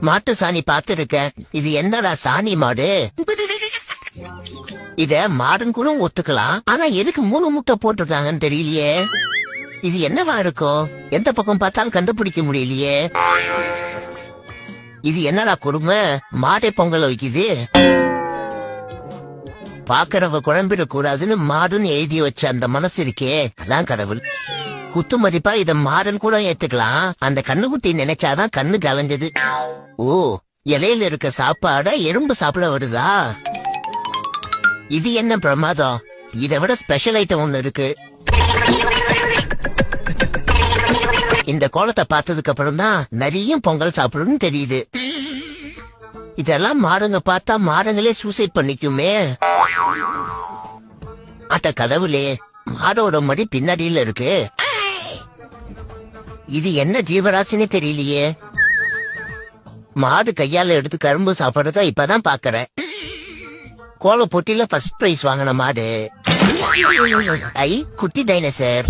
மாட்டு சாணி பார்த்திருக்கேன். இது என்னடா சாணி மாடு? இத மாடுன்னு கூட ஒத்துக்கலாம். ஆனா எதுக்கு 3 முட்டை போட்டிருக்காங்கன்னு தெரியலையே. இது என்னவா இருக்கும்? எந்த பக்கம் பார்த்தாலும் கண்டுபிடிக்க முடியலையே. இது என்னடா கொடுமை? மாடே பொங்கல் வைக்குது. பாக்குறவ குழம்பிட கூடாதுன்னு மாடுன்னு எழுதி வச்ச அந்த மனசு இருக்கே, அதான் கடவுள். குத்து மதிப்பா இத மாடுன்னு கூட ஏத்துக்கலாம். அந்த கண்ணுக்குட்டி நினைச்சாதான் கண்ணு கலைஞ்சது. ஓ, இலையில இருக்க சாப்பாட எறும்பு சாப்பிட வருதா? இது என்ன பிரமாதம்? இதை விட ஸ்பெஷல் ஐட்டம் ஒண்ணு இருக்கு. இந்த கோலத்தை பார்த்ததுக்கு அப்புறம் தான் நிறைய பொங்கல் சாப்பிடணும்னு தெரியுது. இதெல்லாம் மாடுங்க பார்த்தா மாடுங்களே சூசைட் பண்ணிக்குமே. அட்ட கடவுளே, மாடோட மடி பின்னாடியில இருக்கு. இது என்ன ஜீவராசினே தெரியலையே. மாடு கையால எடுத்து கரும்பு சாப்பிடுறத இப்பதான் பாக்குறேன். கோல போட்டியில ஃபர்ஸ்ட் பிரைஸ் வாங்கின மாடு. ஐ, குட்டி டைனோசர்.